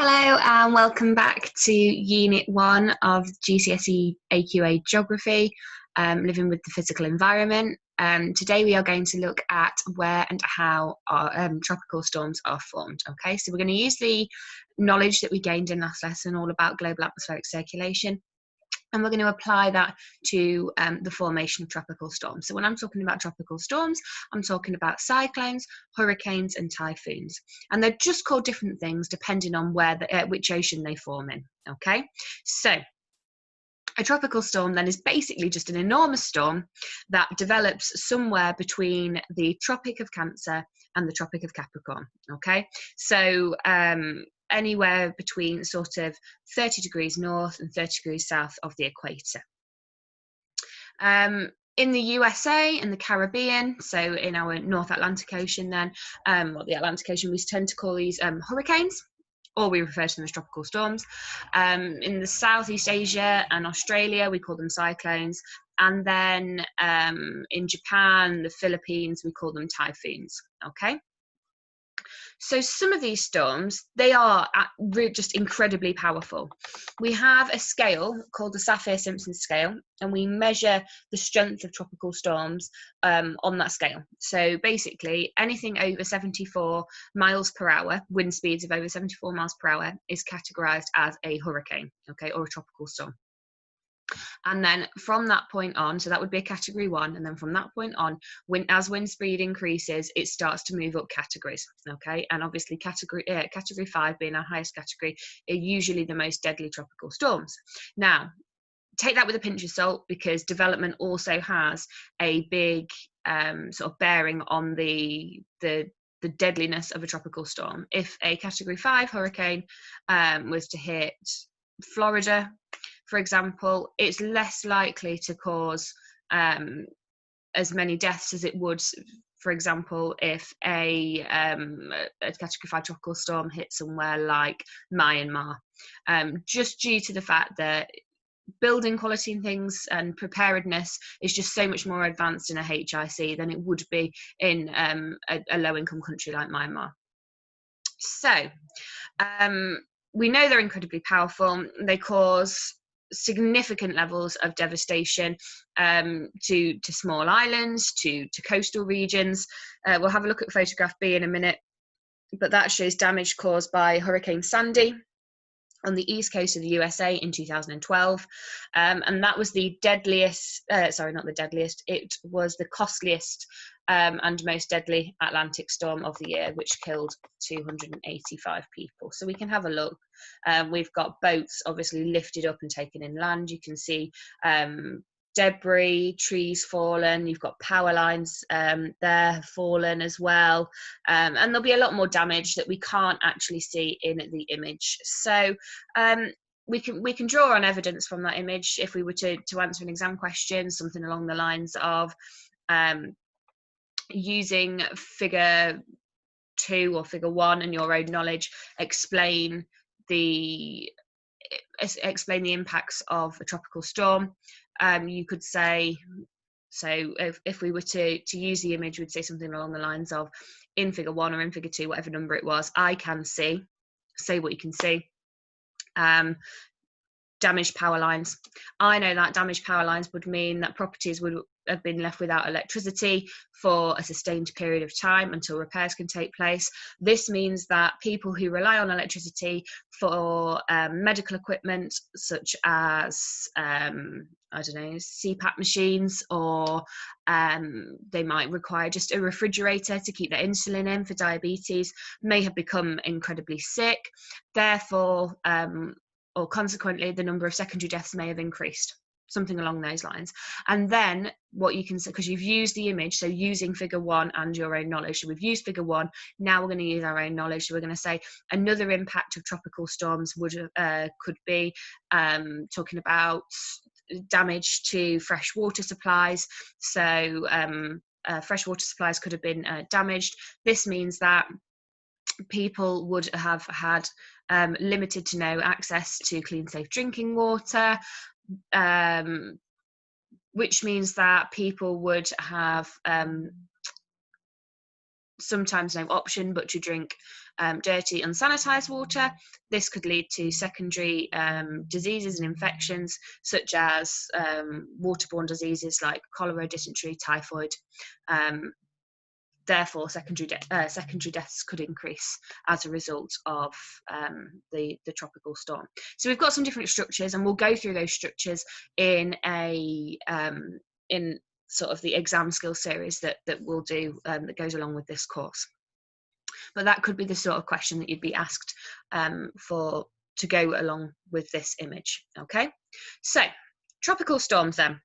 Hello and welcome back to Unit 1 of GCSE AQA Geography, Living with the Physical Environment. Today we are going to look at where and how our tropical storms are formed. Okay, so we're going to use the knowledge that we gained in last lesson all about global atmospheric circulation, and we're going to apply that to the formation of tropical storms. So when I'm talking about tropical storms, I'm talking about cyclones, hurricanes and typhoons. And they're just called different things depending on which ocean they form in, okay? So a tropical storm then is basically just an enormous storm that develops somewhere between the Tropic of Cancer and the Tropic of Capricorn, okay? So anywhere between sort of 30 degrees north and 30 degrees south of the equator. In the USA and the Caribbean, so in our North Atlantic Ocean then, or the Atlantic Ocean, we tend to call these hurricanes, or we refer to them as tropical storms. In the Southeast Asia and Australia, we call them cyclones. And then in Japan, the Philippines, we call them typhoons, okay? So some of these storms, they are just incredibly powerful. We have a scale called the Saffir-Simpson scale, and we measure the strength of tropical storms on that scale. So basically, anything over 74 miles per hour, wind speeds of over 74 miles per hour, is categorized as a hurricane, okay, or a tropical storm. And then from that point on, so that would be a category 1, and then from that point on, as wind speed increases, it starts to move up categories, okay? And obviously category 5 being our highest category are usually the most deadly tropical storms. Now, take that with a pinch of salt, because development also has a big sort of bearing on the deadliness of a tropical storm. If a category 5 hurricane was to hit Florida, for example, it's less likely to cause as many deaths as it would, for example, if a category 5 tropical storm hit somewhere like Myanmar, just due to the fact that building quality and things and preparedness is just so much more advanced in a HIC than it would be in a low-income country like Myanmar. So we know they're incredibly powerful. They cause significant levels of devastation to small islands, to coastal regions. We'll have a look at photograph B in a minute, but that shows damage caused by Hurricane Sandy on the east coast of the USA in 2012, and that was the deadliest, sorry, not the deadliest, it was the costliest and most deadly Atlantic storm of the year, which killed 285 people. So we can have a look. We've got boats obviously lifted up and taken inland. You can see debris, trees fallen, you've got power lines there have fallen as well, and there'll be a lot more damage that we can't actually see in the image. So we can draw on evidence from that image if we were to answer an exam question, something along the lines of using figure 2 or figure 1 and your own knowledge, explain the impacts of a tropical storm. You could say, so if we were to use the image, we'd say something along the lines of, in figure 1 or in figure 2, whatever number it was, I can see, say what you can see, damaged power lines. I know that damaged power lines would mean that properties would have been left without electricity for a sustained period of time until repairs can take place. This means that people who rely on electricity for medical equipment, such as I don't know, CPAP machines, or they might require just a refrigerator to keep their insulin in for diabetes, may have become incredibly sick. Therefore, or consequently, the number of secondary deaths may have increased, something along those lines. And then what you can say, because you've used the image, so using figure 1 and your own knowledge, so we've used figure 1, now we're going to use our own knowledge. So we're going to say another impact of tropical storms could be talking about damage to fresh water supplies. So fresh water supplies could have been damaged. This means that people would have had limited to no access to clean, safe drinking water, which means that people would have sometimes no option but to drink dirty, unsanitized water. This could lead to secondary diseases and infections, such as waterborne diseases like cholera, dysentery, typhoid. Therefore, secondary deaths could increase as a result of the tropical storm. So we've got some different structures, and we'll go through those structures in in sort of the exam skill series that we'll do that goes along with this course. But that could be the sort of question that you'd be asked to go along with this image. Okay, so tropical storms then.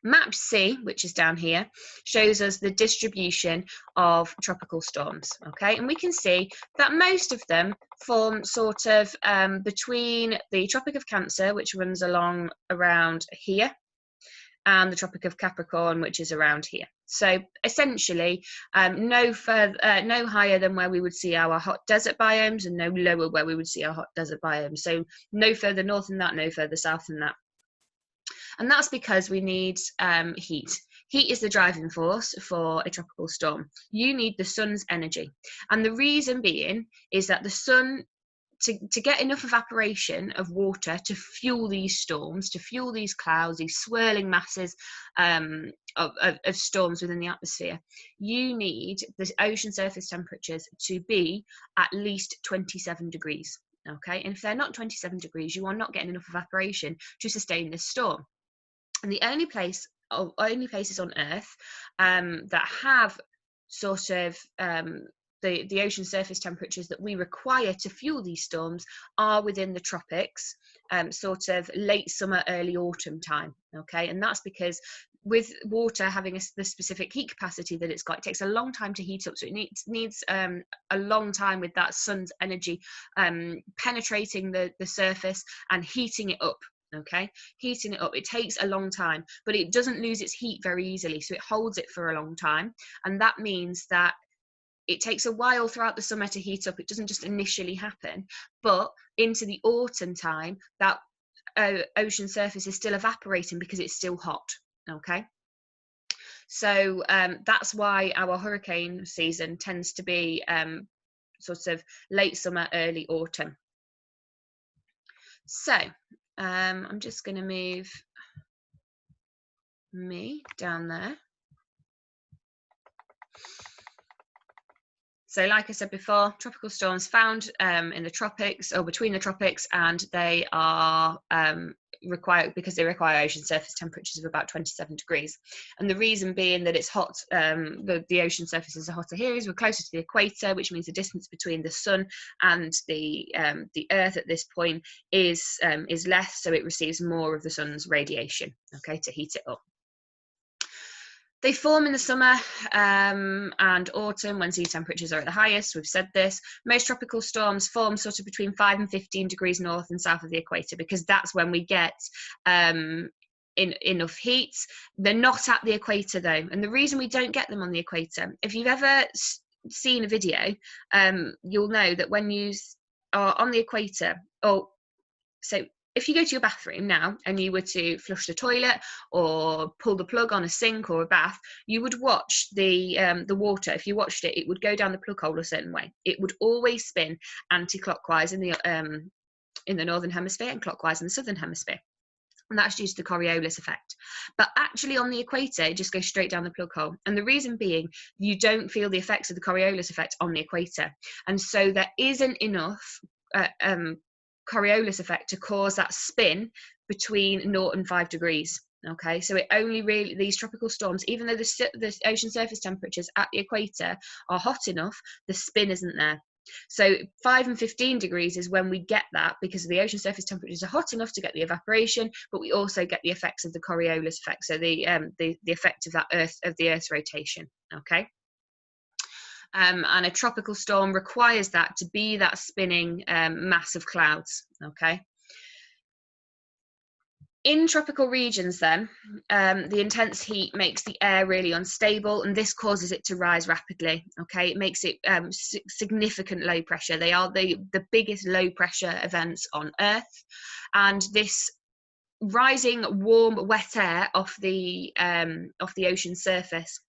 Map C, which is down here, shows us the distribution of tropical storms, okay? And we can see that most of them form sort of between the Tropic of Cancer, which runs along around here, and the Tropic of Capricorn, which is around here. So essentially, no higher than where we would see our hot desert biomes, and no lower where we would see our hot desert biomes. So no further north than that, no further south than that. And that's because we need heat. Heat is the driving force for a tropical storm. You need the sun's energy. And the reason being is that the sun, to get enough evaporation of water to fuel these storms, to fuel these clouds, these swirling masses of storms within the atmosphere, you need the ocean surface temperatures to be at least 27 degrees. Okay, and if they're not 27 degrees, you are not getting enough evaporation to sustain this storm. And the only places on Earth that have sort of the ocean surface temperatures that we require to fuel these storms are within the tropics, sort of late summer, early autumn time. Okay, and that's because with water having the specific heat capacity that it's got, it takes a long time to heat up. So it needs a long time with that sun's energy penetrating the surface and heating it up. Okay, heating it up, it takes a long time, but it doesn't lose its heat very easily, so it holds it for a long time. And that means that it takes a while throughout the summer to heat up. It doesn't just initially happen, but into the autumn time, that ocean surface is still evaporating because it's still hot. Okay, so that's why our hurricane season tends to be sort of late summer, early autumn. So I'm just going to move me down there. So like I said before, tropical storms found in the tropics or between the tropics, and they are required because they require ocean surface temperatures of about 27 degrees. And the reason being that it's hot, the ocean surfaces are hotter here is we're closer to the equator, which means the distance between the sun and the earth at this point is less, so it receives more of the sun's radiation, okay, to heat it up. They form in the summer and autumn when sea temperatures are at the highest. We've said this. Most tropical storms form sort of between 5 and 15 degrees north and south of the equator, because that's when we get enough heat. They're not at the equator though, and the reason we don't get them on the equator, if you've ever seen a video, you'll know that when you are on the equator, if you go to your bathroom now and you were to flush the toilet or pull the plug on a sink or a bath, you would watch the water. If you watched it, it would go down the plug hole a certain way. It would always spin anti-clockwise in the northern hemisphere and clockwise in the southern hemisphere. And that's due to the Coriolis effect. But actually on the equator, it just goes straight down the plug hole. And the reason being, you don't feel the effects of the Coriolis effect on the equator. And so there isn't enough Coriolis effect to cause that spin between 0 and 5 degrees. Okay, so it only really, these tropical storms, even though the ocean surface temperatures at the equator are hot enough, the spin isn't there. So 5 and 15 degrees is when we get that, because the ocean surface temperatures are hot enough to get the evaporation, but we also get the effects of the Coriolis effect, so the effect of the Earth's rotation. Okay. And a tropical storm requires that to be that spinning mass of clouds. Okay. In tropical regions then, the intense heat makes the air really unstable, and this causes it to rise rapidly. Okay, it makes it significant low pressure. They are the biggest low pressure events on Earth, and this rising warm wet air off the ocean surface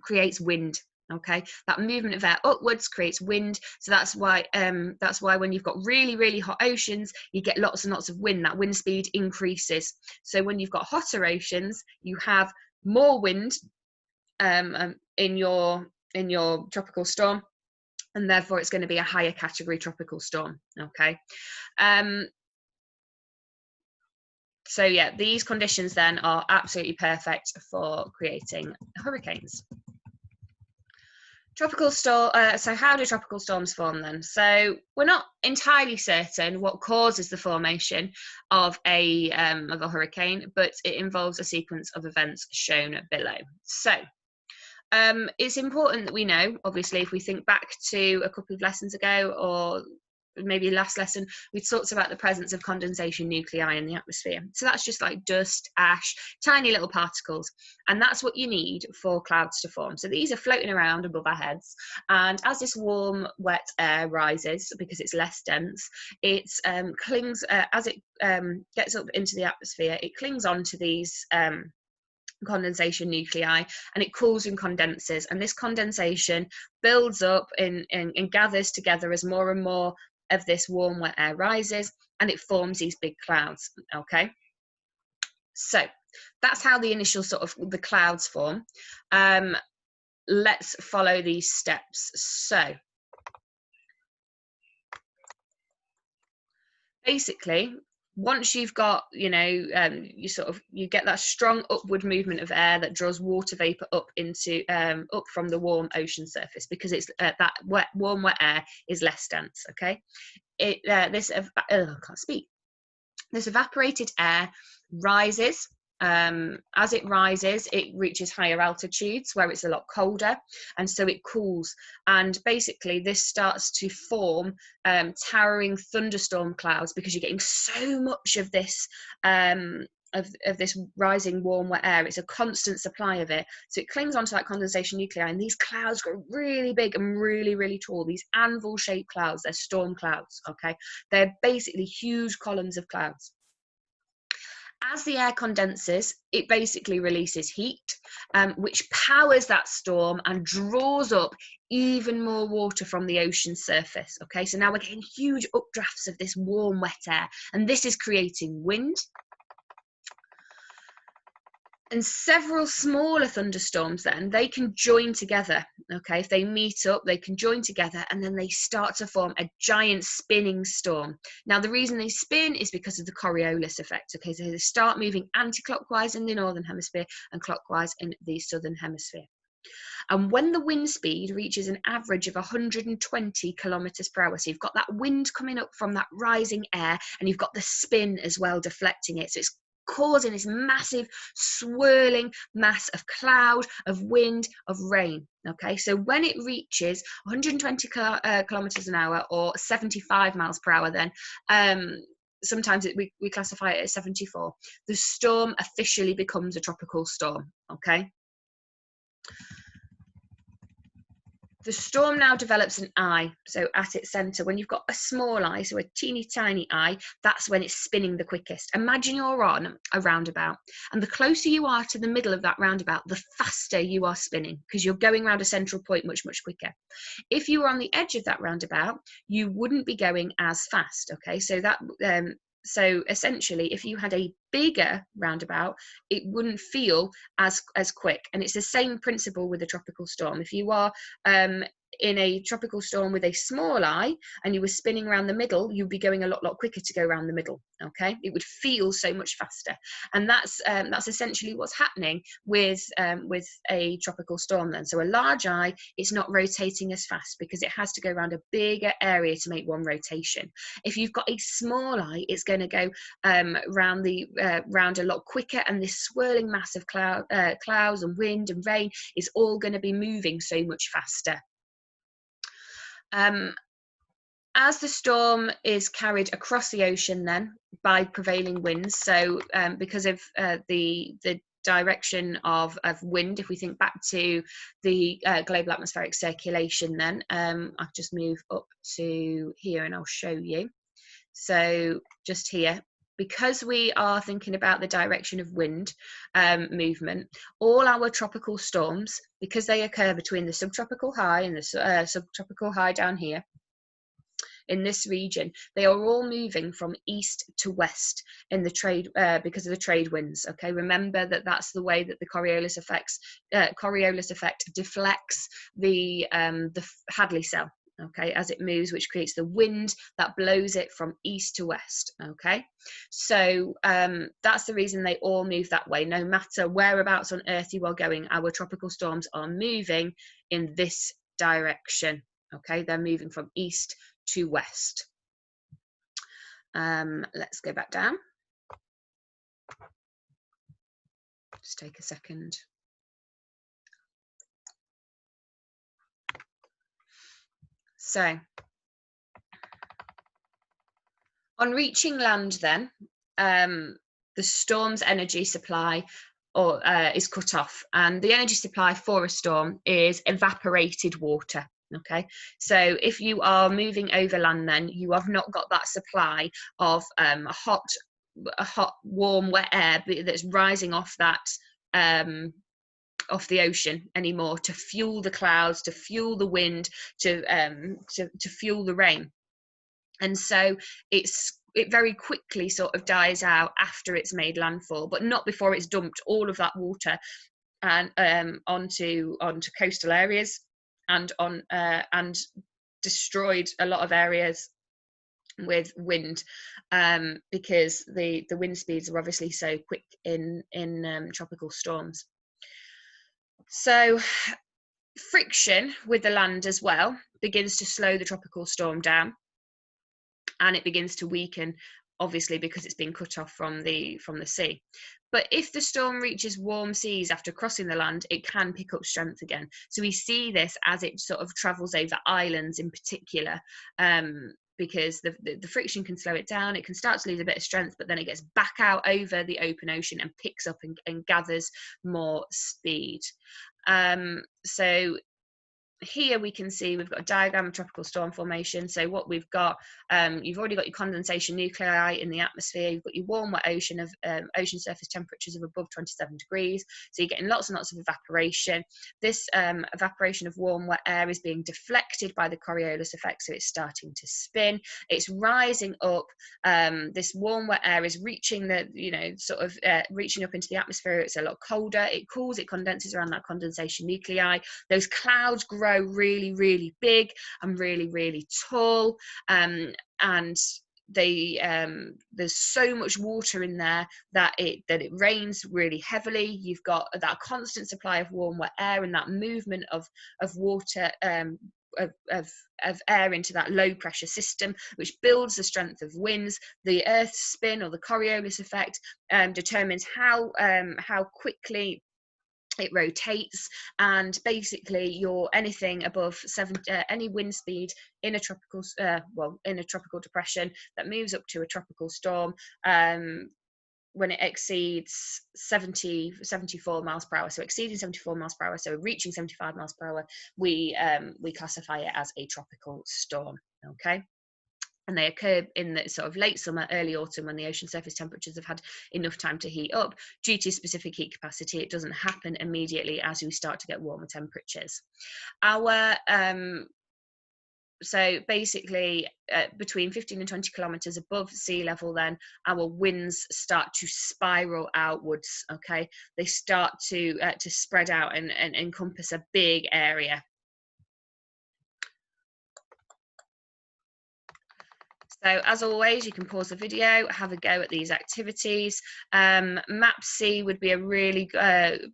creates wind. Okay, that movement of air upwards creates wind, so that's why when you've got really, really hot oceans, you get lots and lots of wind. That wind speed increases. So when you've got hotter oceans, you have more wind in your tropical storm, and therefore it's going to be a higher category tropical storm. Okay. So yeah, these conditions then are absolutely perfect for creating hurricanes. Tropical storm. So how do tropical storms form then? So we're not entirely certain what causes the formation of a hurricane, but it involves a sequence of events shown below. So it's important that we know, obviously, if we think back to a couple of lessons ago, or maybe last lesson, we talked about the presence of condensation nuclei in the atmosphere. So that's just like dust, ash, tiny little particles. And that's what you need for clouds to form. So these are floating around above our heads. And as this warm, wet air rises, because it's less dense, it clings, as it gets up into the atmosphere, it clings onto these condensation nuclei, and it cools and condenses, and this condensation builds up and gathers together as more and more of this warm wet air rises, and it forms these big clouds. Okay, so that's how the initial sort of the clouds form. Let's follow these steps. So basically, once you've got, you get that strong upward movement of air that draws water vapor up into up from the warm ocean surface, because it's that warm wet air is less dense. Okay, I can't speak. This evaporated air rises. As it rises, it reaches higher altitudes where it's a lot colder, and so it cools. And basically, this starts to form towering thunderstorm clouds, because you're getting so much of this of this rising warm wet air. It's a constant supply of it, so it clings onto that condensation nuclei, and these clouds grow really big and really, really tall. These anvil-shaped clouds, they're storm clouds. Okay, they're basically huge columns of clouds. As the air condenses, it basically releases heat, which powers that storm and draws up even more water from the ocean surface. Okay, so now we're getting huge updrafts of this warm, wet air, and this is creating wind. And several smaller thunderstorms then, they can join together. Okay, if they meet up, they can join together, and then they start to form a giant spinning storm. Now, the reason they spin is because of the Coriolis effect. Okay, so they start moving anti-clockwise in the northern hemisphere and clockwise in the southern hemisphere. And when the wind speed reaches an average of 120 kilometers per hour, so you've got that wind coming up from that rising air, and you've got the spin as well deflecting it, so it's causing this massive swirling mass of cloud, of wind, of rain. Okay, so when it reaches 120 kilometers an hour, or 75 miles per hour, then sometimes we classify it as 74, the storm officially becomes a tropical storm. Okay, the storm now develops an eye, so at its center. When you've got a small eye, so a teeny tiny eye, that's when it's spinning the quickest. Imagine you're on a roundabout, and the closer you are to the middle of that roundabout, the faster you are spinning, because you're going around a central point much, much quicker. If you were on the edge of that roundabout, you wouldn't be going as fast. Okay, so that so essentially, if you had a bigger roundabout, it wouldn't feel as quick. And it's the same principle with a tropical storm. If you are in a tropical storm with a small eye and you were spinning around the middle, you'd be going a lot quicker to go around the middle. Okay, it would feel so much faster, and that's essentially what's happening with a tropical storm then. So a large eye, it's not rotating as fast because it has to go around a bigger area to make one rotation. If you've got a small eye, it's going to go round a lot quicker, and this swirling mass of clouds and wind and rain is all going to be moving so much faster. As the storm is carried across the ocean then by prevailing winds, so because of the direction of wind, if we think back to the global atmospheric circulation then, I'll just move up to here and I'll show you. So just here, because we are thinking about the direction of wind movement, all our tropical storms, because they occur between the subtropical high and the subtropical high down here in this region, they are all moving from east to west in the trade because of the trade winds. Okay, remember that that's the way that the Coriolis effect deflects the Hadley cell. Okay, as it moves, which creates the wind that blows it from east to west. Okay, so that's the reason they all move that way. No matter whereabouts on Earth you are going, our tropical storms are moving in this direction. Okay, they're moving from east to west. Let's go back down. Just take a second. So, on reaching land then, the storm's energy supply is cut off, and the energy supply for a storm is evaporated water. Okay, so if you are moving over land, then you have not got that supply of hot, warm, wet air that's rising off that off the ocean anymore to fuel the clouds, to fuel the wind, to fuel the rain. And so it very quickly sort of dies out after it's made landfall, but not before it's dumped all of that water and onto coastal areas and destroyed a lot of areas with wind, because the wind speeds are obviously so quick in tropical storms. So friction with the land as well begins to slow the tropical storm down, and it begins to weaken, obviously because it's been cut off from the sea. But if the storm reaches warm seas after crossing the land, it can pick up strength again. So we see this as it sort of travels over islands in particular, because the friction can slow it down. It can start to lose a bit of strength, but then it gets back out over the open ocean and picks up and gathers more speed. So here we can see we've got a diagram of tropical storm formation. So what we've got, you've already got your condensation nuclei in the atmosphere. You've got your warm, wet ocean of ocean surface temperatures of above 27 degrees. So you're getting lots and lots of evaporation. This evaporation of warm, wet air is being deflected by the Coriolis effect. So it's starting to spin. It's rising up. This warm, wet air is reaching the, reaching up into the atmosphere. It's a lot colder. It cools. It condenses around that condensation nuclei. Those clouds grow really, really big and really, really tall, and they there's so much water in there that it rains really heavily. You've got that constant supply of warm, wet air and that movement of water, of air into that low pressure system, which builds the strength of winds. The Earth's spin, or the Coriolis effect, determines how quickly it rotates, and basically anything above any wind speed in a tropical depression that moves up to a tropical storm, when it exceeds 74 miles per hour, so exceeding 74 miles per hour, so reaching 75 miles per hour, we classify it as a tropical storm. Okay, and they occur in the sort of late summer, early autumn, when the ocean surface temperatures have had enough time to heat up. Due to specific heat capacity, it doesn't happen immediately as we start to get warmer temperatures. So basically, between 15 and 20 kilometers above sea level, then our winds start to spiral outwards. Okay, they start to spread out and encompass a big area. So as always, you can pause the video, have a go at these activities. MAPSE would be a really,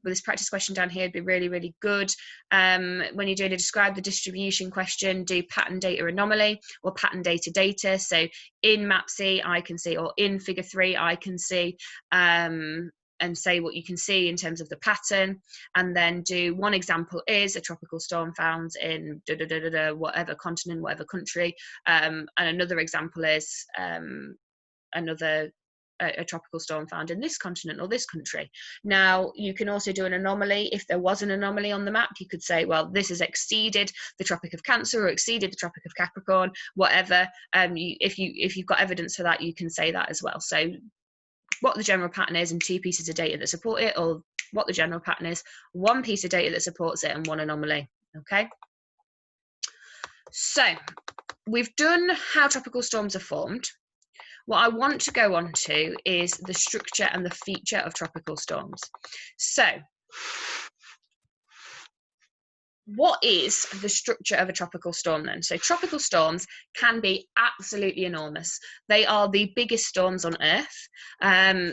this practice question down here would be really, really good. When you're doing a describe the distribution question, do pattern data anomaly or pattern data data. So in MAPSE, I can see, or in figure 3, I can see, and say what you can see in terms of the pattern, and then do one example is a tropical storm found in whatever continent, whatever country, and another example is another a tropical storm found in this continent or this country. Now, you can also do an anomaly. If there was an anomaly on the map, you could say, well, this has exceeded the Tropic of Cancer or exceeded the Tropic of Capricorn, whatever. If you've got evidence for that, you can say that as well. So what the general pattern is and 2 pieces of data that support it, or what the general pattern is, 1 piece of data that supports it and 1 anomaly. Okay, so we've done how tropical storms are formed. What I want to go on to is the structure and the feature of tropical storms. So what is the structure of a tropical storm then? So tropical storms can be absolutely enormous. They are the biggest storms on Earth.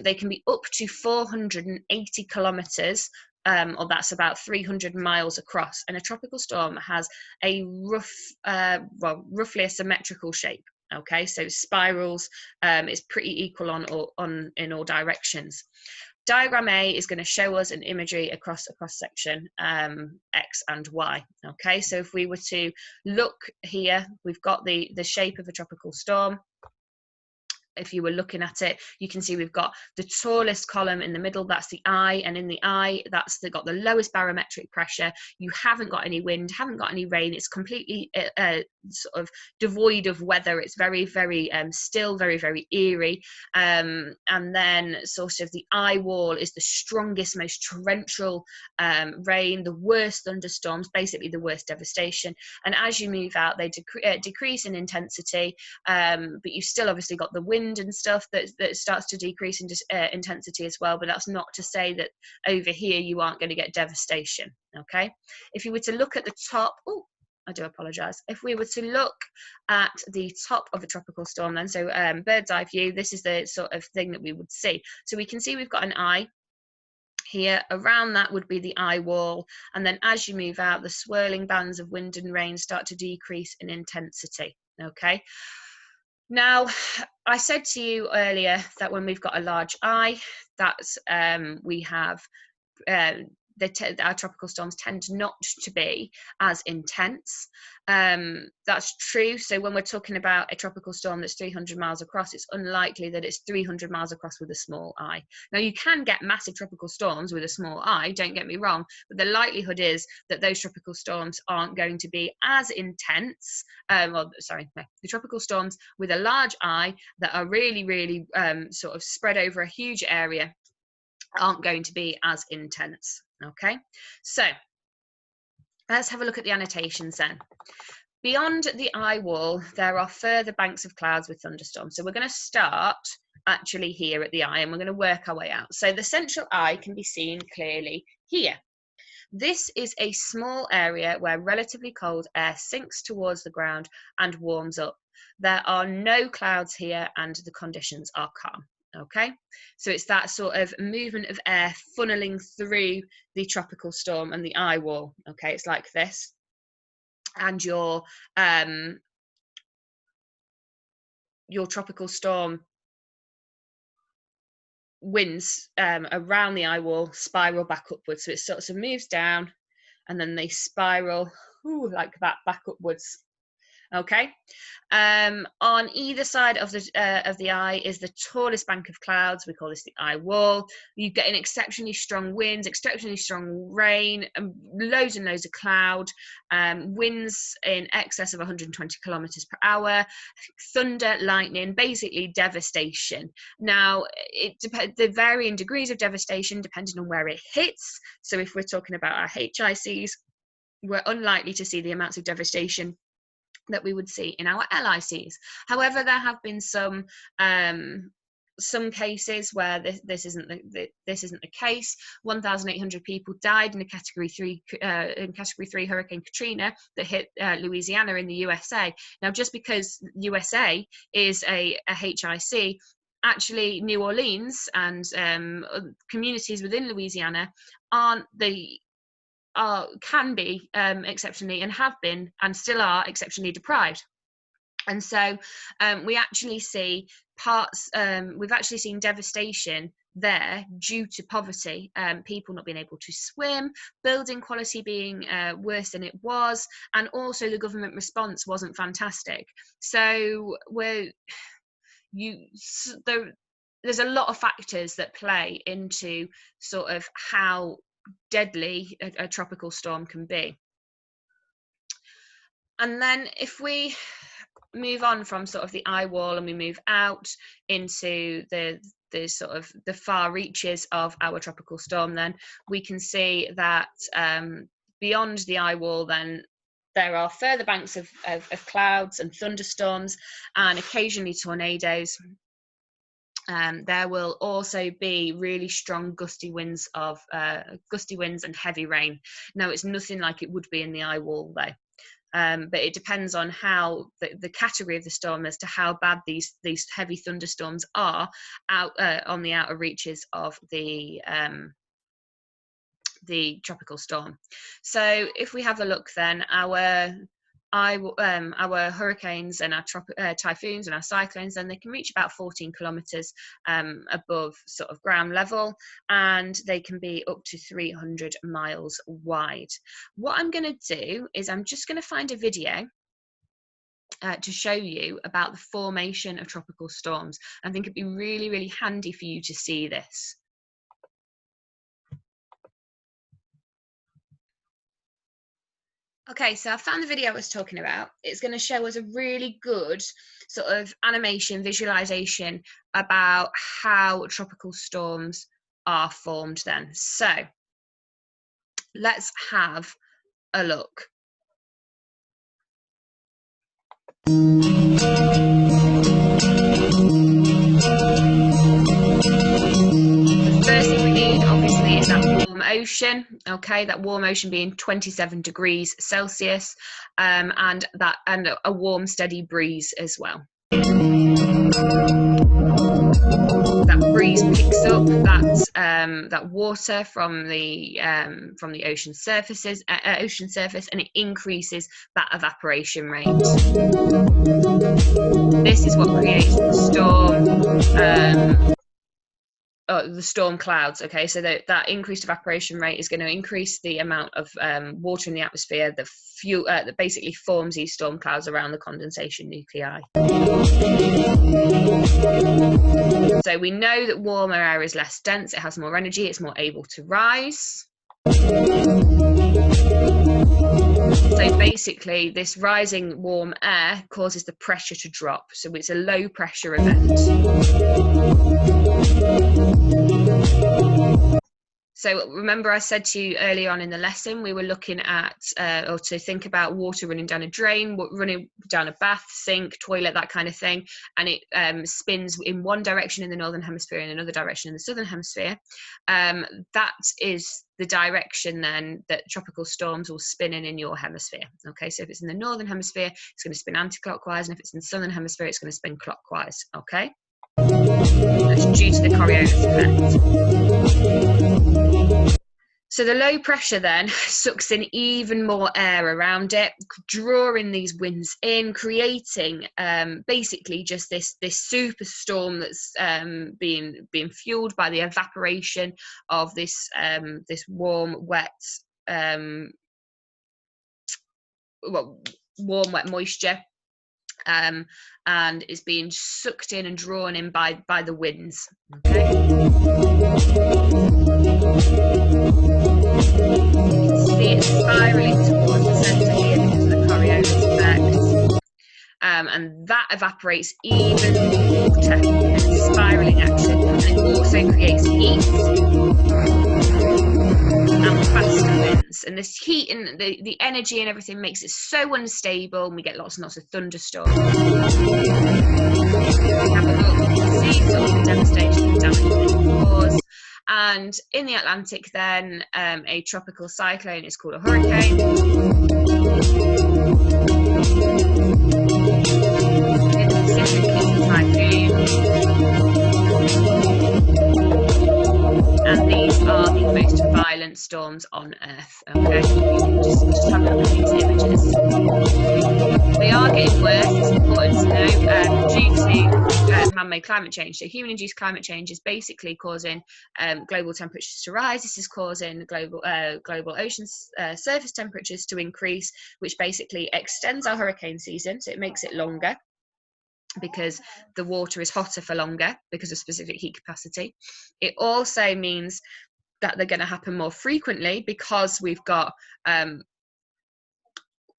They can be up to 480 kilometers, or that's about 300 miles across. And a tropical storm has a roughly a symmetrical shape. Okay, so spirals, it's pretty equal in all directions. Diagram A is going to show us an imagery across a cross section, X and Y. Okay, so if we were to look here, we've got the shape of a tropical storm. If you were looking at it, you can see we've got the tallest column in the middle, that's the eye, and in the eye, that's got the lowest barometric pressure. You haven't got any wind, haven't got any rain. It's completely sort of devoid of weather. It's very, very still, very, very eerie. And then sort of the eye wall is the strongest, most torrential rain, the worst thunderstorms, basically the worst devastation. And as you move out, they decrease in intensity, but you've still obviously got the wind and stuff that starts to decrease in intensity as well. But that's not to say that over here you aren't going to get devastation. Okay, if you were to look at the top, I do apologize. If we were to look at the top of a tropical storm, then so bird's eye view, this is the sort of thing that we would see. So we can see we've got an eye here. Around that would be the eye wall, and then as you move out, the swirling bands of wind and rain start to decrease in intensity. Okay. Now, I said to you earlier that when we've got a large eye, that's we have our tropical storms tend not to be as intense. That's true. So when we're talking about a tropical storm that's 300 miles across, it's unlikely that it's 300 miles across with a small eye. Now, you can get massive tropical storms with a small eye, don't get me wrong, but the likelihood is that those tropical storms aren't going to be as intense. The tropical storms with a large eye that are really, really sort of spread over a huge area aren't going to be as intense. Okay, so let's have a look at the annotations then. Beyond the eye wall, there are further banks of clouds with thunderstorms. So we're going to start actually here at the eye, and we're going to work our way out. So the central eye can be seen clearly here. This is a small area where relatively cold air sinks towards the ground and warms up. There are no clouds here, and the conditions are calm. Okay, so it's that sort of movement of air funneling through the tropical storm and the eye wall. Okay, it's like this, and your tropical storm winds around the eye wall spiral back upwards. So it sort of moves down, and then they spiral like that back upwards. Okay, on either side of the eye is the tallest bank of clouds. We call this the eye wall. You get an exceptionally strong winds, exceptionally strong rain, and loads of cloud, winds in excess of 120 kilometers per hour, thunder, lightning, basically devastation. Now, it depends, the varying degrees of devastation depending on where it hits. So if we're talking about our HICs, we're unlikely to see the amounts of devastation that we would see in our LICs. However, there have been some cases where this isn't the case. 1,800 people died in a Category 3 Hurricane Katrina that hit Louisiana in the USA. Now, just because USA is a HIC, actually New Orleans and communities within Louisiana can be exceptionally, and have been and still are exceptionally deprived. And so we actually see we've actually seen devastation there due to poverty, people not being able to swim, building quality being worse than it was, and also the government response wasn't fantastic. So there's a lot of factors that play into sort of how deadly a tropical storm can be. And then if we move on from sort of the eye wall and we move out into the sort of the far reaches of our tropical storm, then we can see that beyond the eye wall, then there are further banks of clouds and thunderstorms and occasionally tornadoes. There will also be really strong gusty winds and heavy rain. Now, it's nothing like it would be in the eye wall though. But it depends on how the category of the storm as to how bad these heavy thunderstorms are out on the outer reaches of the tropical storm. So if we have a look, then our hurricanes and our typhoons and our cyclones, then they can reach about 14 kilometers above sort of ground level, and they can be up to 300 miles wide. What I'm going to do is I'm just going to find a video to show you about the formation of tropical storms. I think it'd be really, really handy for you to see this. Okay, so I found the video I was talking about. It's going to show us a really good sort of animation visualization about how tropical storms are formed then. So let's have a look. The first thing we need, obviously, is that warm ocean. Okay, that warm ocean being 27 degrees Celsius, and a warm, steady breeze as well. That breeze picks up that water from the ocean surface, and it increases that evaporation rate. This is what creates the storm clouds. Okay, so that increased evaporation rate is going to increase the amount of water in the atmosphere that basically forms these storm clouds around the condensation nuclei. So we know that warmer air is less dense, it has more energy, it's more able to rise. So basically, this rising warm air causes the pressure to drop. So it's a low pressure event. So remember I said to you earlier on in the lesson, we were looking at, or to think about water running down a drain, running down a bath, sink, toilet, that kind of thing. And it spins in one direction in the northern hemisphere and another direction in the southern hemisphere. That is the direction then that tropical storms will spin in your hemisphere. Okay, so if it's in the northern hemisphere, it's going to spin anti-clockwise, and if it's in the southern hemisphere, it's going to spin clockwise. Okay, that's due to the Coriolis effect. So the low pressure then sucks in even more air around it, drawing these winds in, creating basically just this super storm that's being fueled by the evaporation of this warm, wet moisture, and is being sucked in and drawn in by the winds. Okay. You can see it spiraling towards the centre here because of the Coriolis effect. And that evaporates even more water in a spiraling action, and it also creates heat and faster winds. And this heat and the energy and everything makes it so unstable, and we get lots and lots of thunderstorms. We have a look, you can see sort of the devastation and damage that it can cause. And in the Atlantic then, a tropical cyclone is called a hurricane. In the Pacific it's a typhoon. And these are the most violent storms on Earth. Okay, just have a look at these images. They are getting worse, it's important to know, due to man-made climate change. So human-induced climate change is basically causing global temperatures to rise. This is causing global ocean surface temperatures to increase, which basically extends our hurricane season, so it makes it longer. because the water is hotter for longer because of specific heat capacity. It also means that they're going to happen more frequently because we've got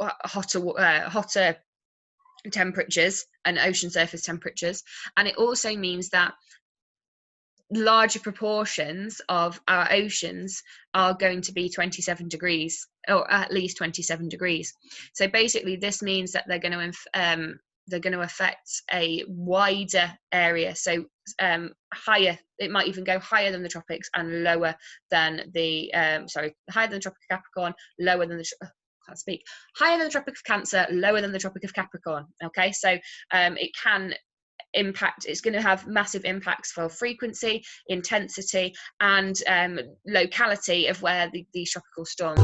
hotter temperatures and ocean surface temperatures. And it also means that larger proportions of our oceans are going to be 27 degrees, or at least 27 degrees. So basically this means that they're going to affect a wider area, so higher. It might even go higher than the tropics and lower than the higher than the Tropic of Capricorn, lower than the higher than the Tropic of Cancer, lower than the Tropic of Capricorn. Okay, so it can impact. It's going to have massive impacts for frequency, intensity, and locality of where these tropical storms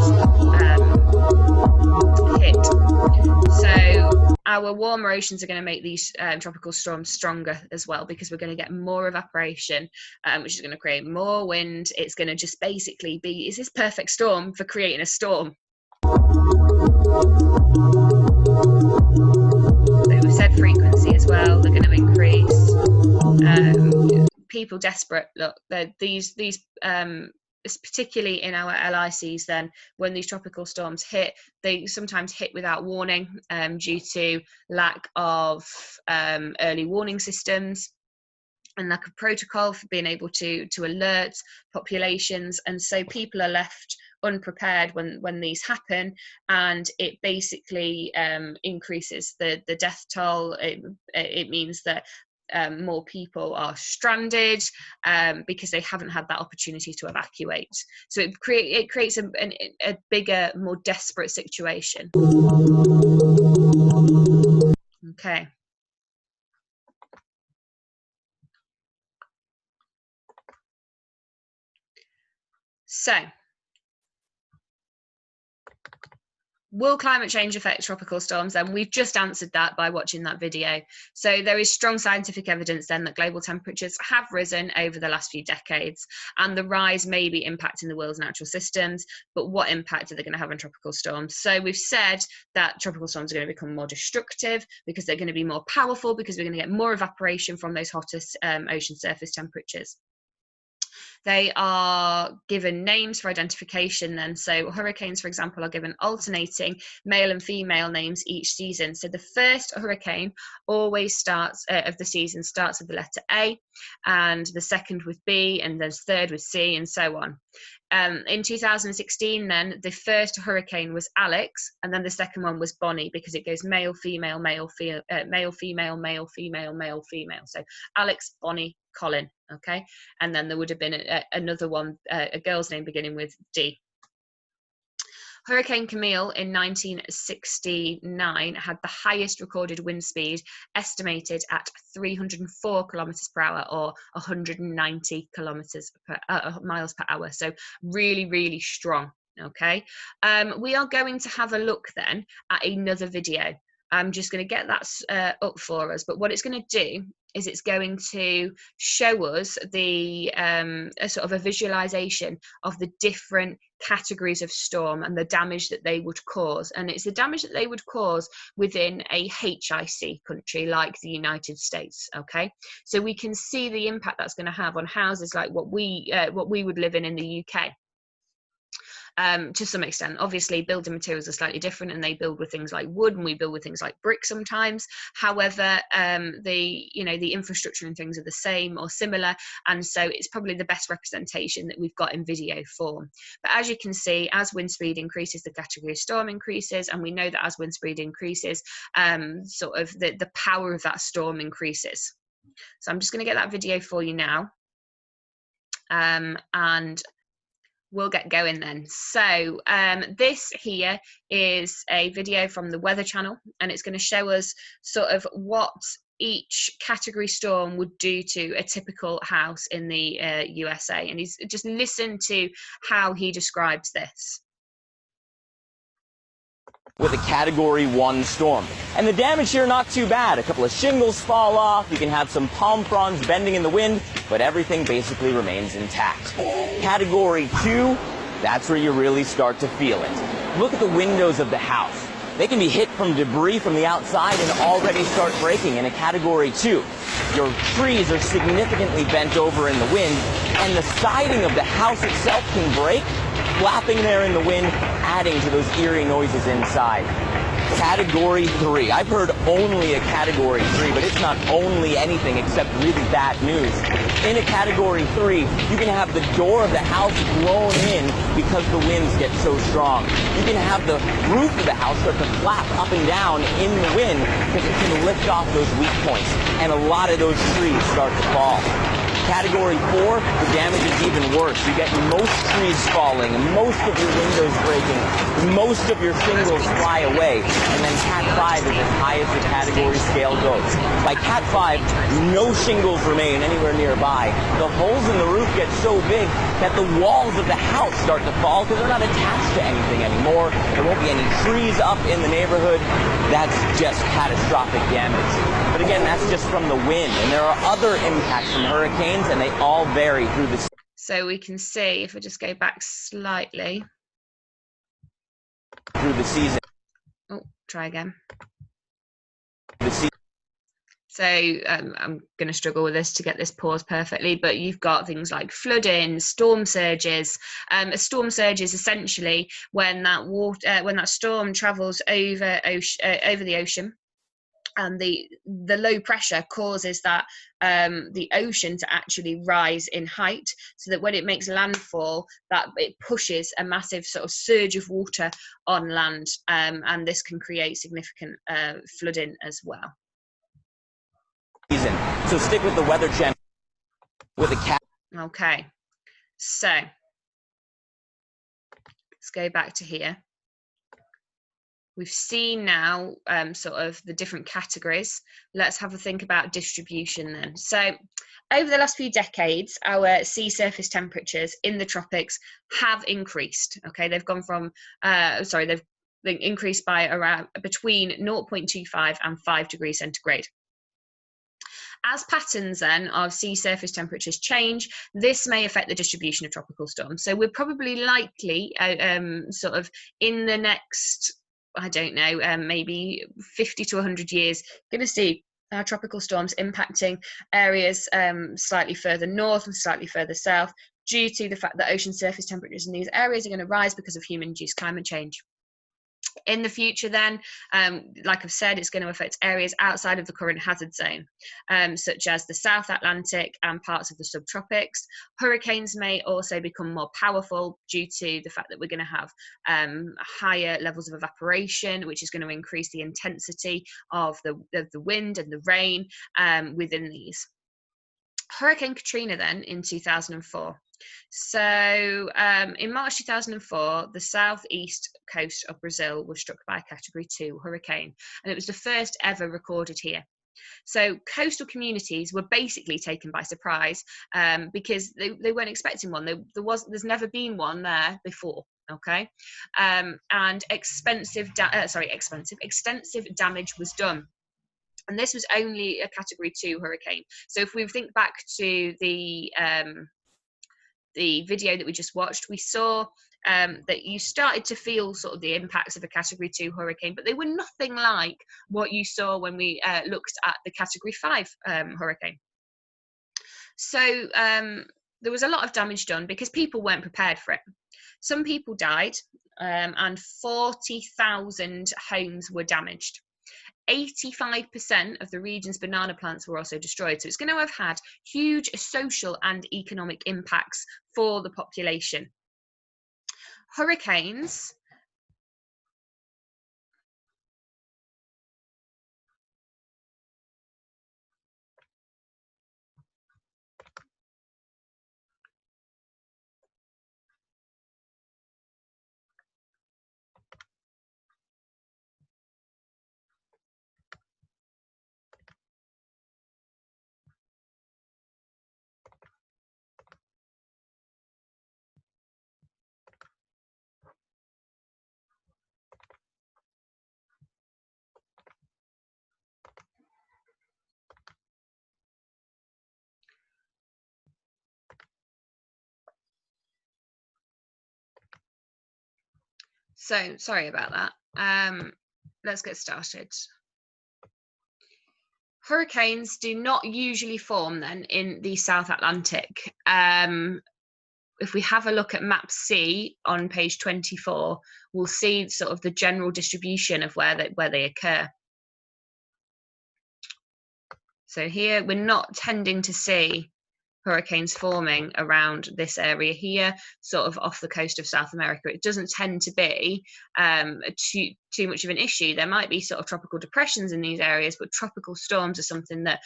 hit. So our warmer oceans are going to make these tropical storms stronger as well, because we're going to get more evaporation, which is going to create more wind. It's going to just basically be, is this perfect storm for creating a storm. So we said frequency as well, they're going to increase. People desperate, look, these particularly in our LICs, then when these tropical storms hit, they sometimes hit without warning due to lack of early warning systems and lack of protocol for being able to alert populations. And so people are left unprepared when these happen, and it basically increases the death toll. It means that more people are stranded because they haven't had that opportunity to evacuate. So it creates a bigger, more desperate situation. Okay. So, will climate change affect tropical storms? And we've just answered that by watching that video. So there is strong scientific evidence then that global temperatures have risen over the last few decades, and the rise may be impacting the world's natural systems, but what impact are they going to have on tropical storms? So we've said that tropical storms are going to become more destructive because they're going to be more powerful, because we're going to get more evaporation from those hottest ocean surface temperatures. They are given names for identification then. So hurricanes, for example, are given alternating male and female names each season. So the first hurricane always starts of the season starts with the letter A, and the second with B, and the third with C, and so on. In 2016 then, the first hurricane was Alex, and then the second one was Bonnie, because it goes male, female, male, male, female, male, female, male, female. So Alex, Bonnie, Colin, okay? And then there would have been another one, a girl's name beginning with D. Hurricane Camille in 1969 had the highest recorded wind speed, estimated at 304 kilometers per hour, or 190 miles per hour. So really, really strong. Okay. We are going to have a look then at another video. I'm just going to get that up for us. But what it's going to do is it's going to show us the a sort of a visualization of the different categories of storm and the damage that they would cause. And it's the damage that they would cause within a HIC country like the United States. Okay, so we can see the impact that's going to have on houses like what we would live in the UK. To some extent. Obviously, building materials are slightly different, and they build with things like wood, and we build with things like brick sometimes. However, the infrastructure and things are the same or similar, and so it's probably the best representation that we've got in video form. But as you can see, as wind speed increases, the category of storm increases, and we know that as wind speed increases, sort of the power of that storm increases. So I'm just going to get that video for you now, and we'll get going then. So this here is a video from the Weather Channel, and it's going to show us sort of what each category storm would do to a typical house in the USA. And he's just listen to how he describes this. With a Category 1 storm. And the damage here, not too bad. A couple of shingles fall off, you can have some palm fronds bending in the wind, but everything basically remains intact. Category 2, that's where you really start to feel it. Look at the windows of the house. They can be hit from debris from the outside and already start breaking in a Category 2. Your trees are significantly bent over in the wind, and the siding of the house itself can break, flapping there in the wind, adding to those eerie noises inside. Category 3. I've heard only a Category 3, but it's not only anything except really bad news. In a Category 3, you can have the door of the house blown in because the winds get so strong. You can have the roof of the house start to flap up and down in the wind because it can lift off those weak points, and a lot of those trees start to fall. Category 4, the damage is even worse. You get most trees falling, most of your windows breaking, most of your shingles fly away, and then Cat 5 is as high as the category scale goes. By Cat 5, no shingles remain anywhere nearby. The holes in the roof get so big that the walls of the house start to fall because they're not attached to anything anymore. There won't be any trees up in the neighborhood. That's just catastrophic damage. But again, that's just from the wind, and there are other impacts from hurricanes, and they all vary through the. So we can see, if I just go back slightly. Through the season. Oh, try again. The season. So I'm going to struggle with this to get this paused perfectly, but you've got things like flooding, storm surges. A storm surge is essentially when that storm travels over the ocean. And the low pressure causes that the ocean to actually rise in height, so that when it makes landfall, that it pushes a massive sort of surge of water on land, and this can create significant flooding as well. So stick with the Weather Channel with a cat. Okay, so let's go back to here. We've seen now sort of the different categories. Let's have a think about distribution then. So over the last few decades, our sea surface temperatures in the tropics have increased. Okay, they've gone from, they've increased by around between 0.25 and 5 degrees centigrade. As patterns then of sea surface temperatures change, this may affect the distribution of tropical storms. So we're probably likely sort of in the next, I don't know, maybe 50 to 100 years, going to see our tropical storms impacting areas slightly further north and slightly further south, due to the fact that ocean surface temperatures in these areas are going to rise because of human-induced climate change. In the future then, like I've said, it's going to affect areas outside of the current hazard zone, such as the South Atlantic and parts of the subtropics. Hurricanes may also become more powerful due to the fact that we're going to have higher levels of evaporation, which is going to increase the intensity of the wind and the rain within these. Hurricane Katrina then in 2004. So in March 2004, the southeast coast of Brazil was struck by a Category 2 hurricane, and it was the first ever recorded here. So coastal communities were basically taken by surprise because they weren't expecting one. There's never been one there before. Okay, and extensive damage was done. And this was only a Category 2 hurricane. So if we think back to the video that we just watched, we saw that you started to feel sort of the impacts of a Category 2 hurricane, but they were nothing like what you saw when we looked at the Category 5 hurricane. So there was a lot of damage done because people weren't prepared for it. Some people died, and 40,000 homes were damaged. 85% of the region's banana plants were also destroyed. So it's going to have had huge social and economic impacts for the population. Hurricanes So sorry about that. let's get started. Hurricanes do not usually form then in the South Atlantic. If we have a look at map C on page 24, we'll see sort of the general distribution of where they occur. So here we're not tending to see hurricanes forming around this area here, sort of off the coast of South America. It doesn't tend to be too much of an issue. There might be sort of tropical depressions in these areas, but tropical storms are something that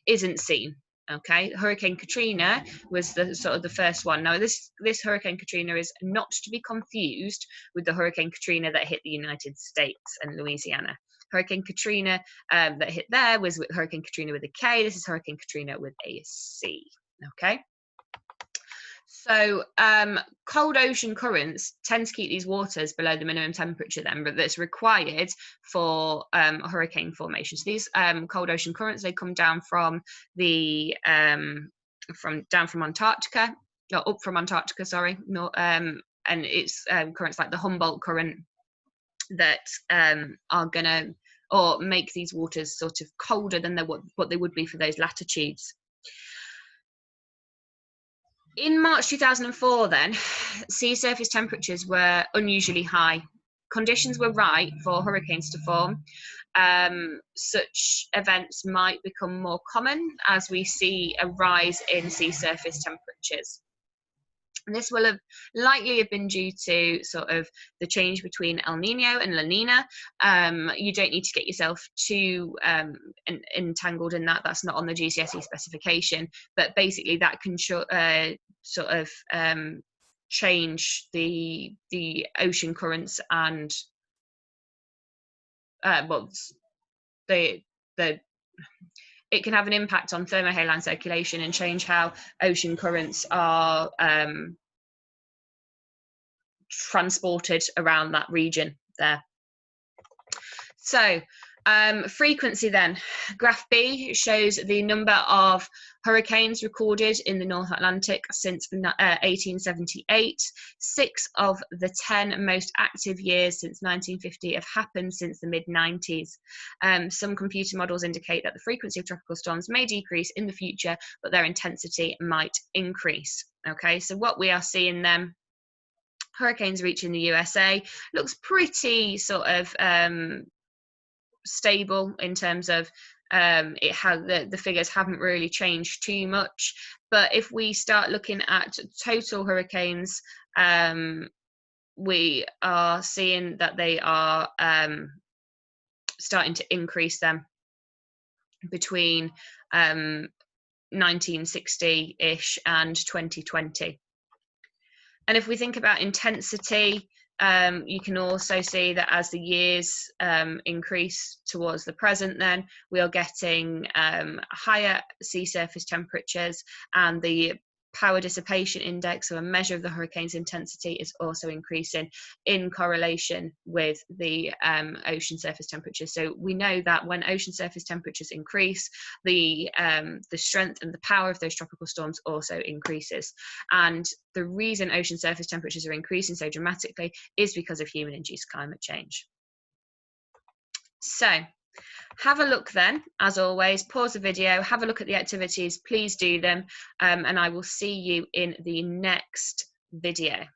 isn't seen. Okay, Hurricane Katrina was the sort of the first one. Now this Hurricane Katrina is not to be confused with the Hurricane Katrina that hit the United States and Louisiana. Hurricane Katrina that hit there was Hurricane Katrina with a K. This is Hurricane Katrina with a C. Okay. So cold ocean currents tend to keep these waters below the minimum temperature then, but that's required for hurricane formation. So these cold ocean currents, they come down from the from Antarctica, or up from Antarctica, sorry, and it's currents like the Humboldt current that are gonna or make these waters sort of colder than what they would be for those latitudes. In March 2004 then, sea surface temperatures were unusually high. Conditions were right for hurricanes to form. Such events might become more common as we see a rise in sea surface temperatures. And this will have likely have been due to sort of the change between El Nino and La Nina. You don't need to get yourself too entangled in that. That's not on the GCSE specification, but basically that can sort of change the ocean currents and it can have an impact on thermohaline circulation and change how ocean currents are transported around that region there. So frequency then, graph B shows the number of hurricanes recorded in the North Atlantic since 1878. 6 of the 10 most active years since 1950 have happened since the mid-90s. Some computer models indicate that the frequency of tropical storms may decrease in the future, but their intensity might increase. Okay, so what we are seeing then, hurricanes reaching the USA, looks pretty sort of stable in terms of it has the figures haven't really changed too much. But if we start looking at total hurricanes, we are seeing that they are starting to increase them between 1960-ish and 2020. And if we think about intensity, you can also see that as the years increase towards the present, then we are getting higher sea surface temperatures, and the power dissipation index, so a measure of the hurricane's intensity, is also increasing in correlation with the ocean surface temperatures. So we know that when ocean surface temperatures increase, the strength and the power of those tropical storms also increases. And the reason ocean surface temperatures are increasing so dramatically is because of human-induced climate change. So have a look then, as always, pause the video, have a look at the activities, please do them, and I will see you in the next video.